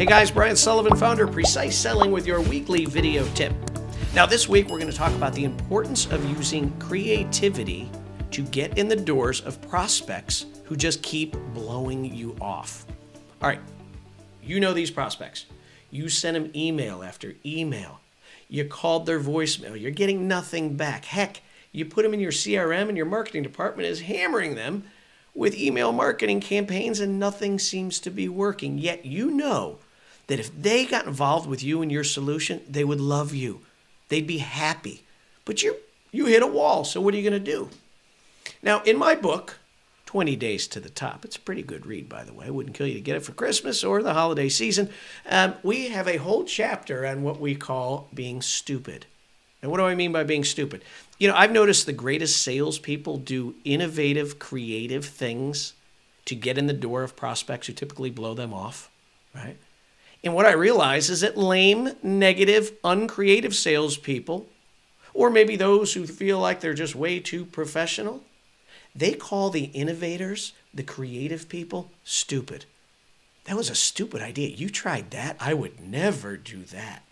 Hey guys, Brian Sullivan, founder of Precise Selling with your weekly video tip. Now this week we're going to talk about the importance of using creativity to get in the doors of prospects who just keep blowing you off. All right, you know these prospects. You send them email after email. You called their voicemail. You're getting nothing back. Heck, you put them in your CRM and your marketing department is hammering them with email marketing campaigns and nothing seems to be working. Yet you know that if they got involved with you and your solution, they would love you. They'd be happy. But you hit a wall, so what are you going to do? Now, in my book, 20 Days to the Top, it's a pretty good read, by the way. I wouldn't kill you to get it for Christmas or the holiday season. We have a whole chapter on what we call being stupid. And what do I mean by being stupid? You know, I've noticed the greatest salespeople do innovative, creative things to get in the door of prospects who typically blow them off, right? And what I realize is that lame, negative, uncreative salespeople, or maybe those who feel like they're just way too professional, they call the innovators, the creative people, stupid. That was a stupid idea. You tried that? I would never do that.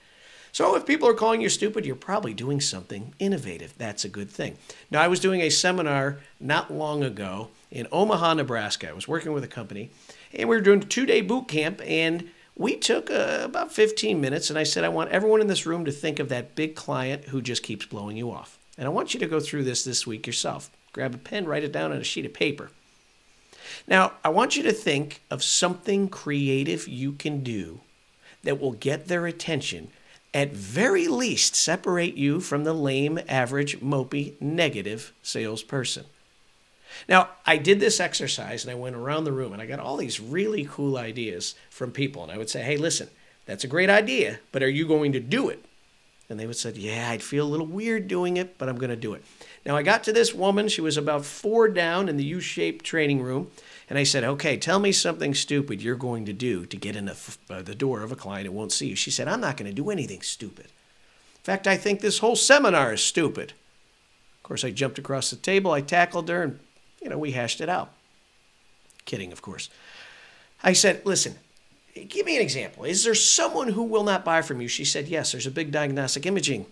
So if people are calling you stupid, you're probably doing something innovative. That's a good thing. Now, I was doing a seminar not long ago in Omaha, Nebraska. I was working with a company, and we were doing a 2-day boot camp, and we took about 15 minutes, and I said, I want everyone in this room to think of that big client who just keeps blowing you off. And I want you to go through this week yourself. Grab a pen, write it down on a sheet of paper. Now, I want you to think of something creative you can do that will get their attention, at very least separate you from the lame, average, mopey, negative salesperson. Now, I did this exercise and I went around the room and I got all these really cool ideas from people. And I would say, hey, listen, that's a great idea, but are you going to do it? And they would say, yeah, I'd feel a little weird doing it, but I'm going to do it. Now, I got to this woman. She was about 4 down in the U-shaped training room. And I said, okay, tell me something stupid you're going to do to get in the door of a client who won't see you. She said, I'm not going to do anything stupid. In fact, I think this whole seminar is stupid. Of course, I jumped across the table. I tackled her, and, we hashed it out. Kidding, of course. I said, listen, give me an example. Is there someone who will not buy from you? She said, yes, there's a big diagnostic imaging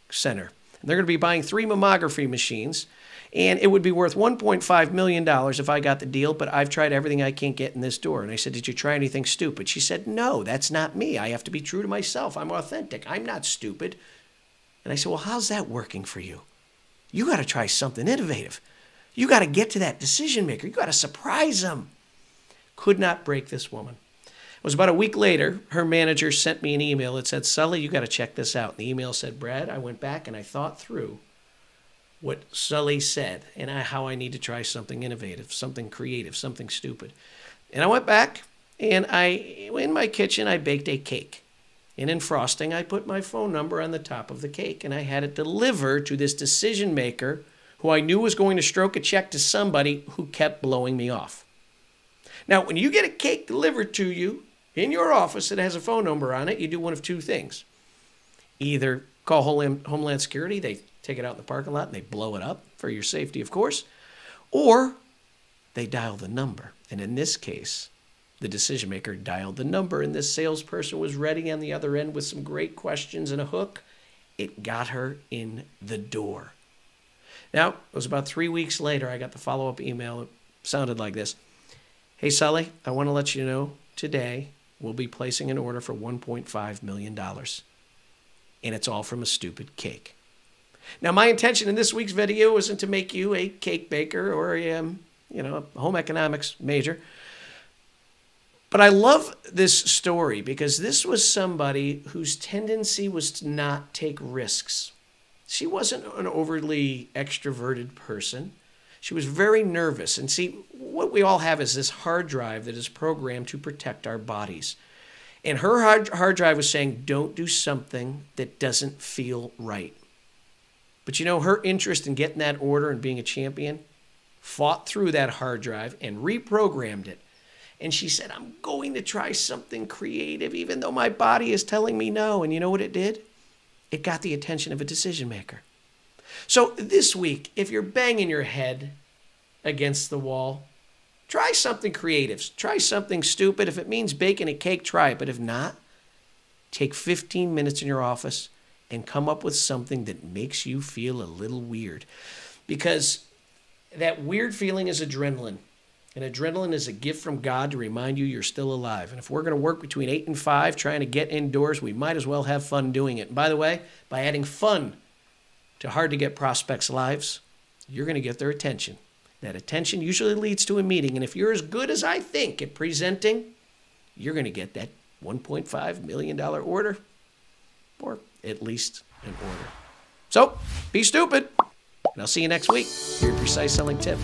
center. And they're going to be buying 3 mammography machines. And it would be worth $1.5 million if I got the deal, but I've tried everything I can't get in this door. And I said, did you try anything stupid? She said, no, that's not me. I have to be true to myself. I'm authentic. I'm not stupid. And I said, well, how's that working for you? You got to try something innovative. You got to get to that decision maker. You got to surprise them. Could not break this woman. It was about a week later, her manager sent me an email that said, Sully, you got to check this out. And the email said, Brad, I went back and I thought through what Sully said and how I need to try something innovative, something creative, something stupid. And I went back and in my kitchen, I baked a cake. And in frosting, I put my phone number on the top of the cake and I had it delivered to this decision maker who I knew was going to stroke a check to somebody who kept blowing me off. Now, when you get a cake delivered to you in your office that has a phone number on it, you do one of 2 things. Either call Homeland Security, they take it out in the parking lot and they blow it up for your safety, of course, or they dial the number. And in this case, the decision maker dialed the number and this salesperson was ready on the other end with some great questions and a hook. It got her in the door. Now, it was about 3 weeks later, I got the follow-up email. It sounded like this. Hey, Sully, I want to let you know today we'll be placing an order for $1.5 million. And it's all from a stupid cake. Now, my intention in this week's video isn't to make you a cake baker or a home economics major. But I love this story because this was somebody whose tendency was to not take risks. She wasn't an overly extroverted person. She was very nervous. And see, what we all have is this hard drive that is programmed to protect our bodies. And her hard drive was saying, don't do something that doesn't feel right. But her interest in getting that order and being a champion fought through that hard drive and reprogrammed it. And she said, I'm going to try something creative even though my body is telling me no. And you know what it did? It got the attention of a decision maker. So this week, if you're banging your head against the wall, Try something creative. Try something stupid. If it means baking a cake, try it. But if not, take 15 minutes in your office and come up with something that makes you feel a little weird. Because that weird feeling is adrenaline. And adrenaline is a gift from God to remind you you're still alive. And if we're going to work between 8 and 5 trying to get indoors, we might as well have fun doing it. And by the way, by adding fun to hard-to-get prospects' lives, you're going to get their attention. That attention usually leads to a meeting. And if you're as good as I think at presenting, you're going to get that $1.5 million order, or at least an order. So, be stupid. And I'll see you next week for your precise selling tip.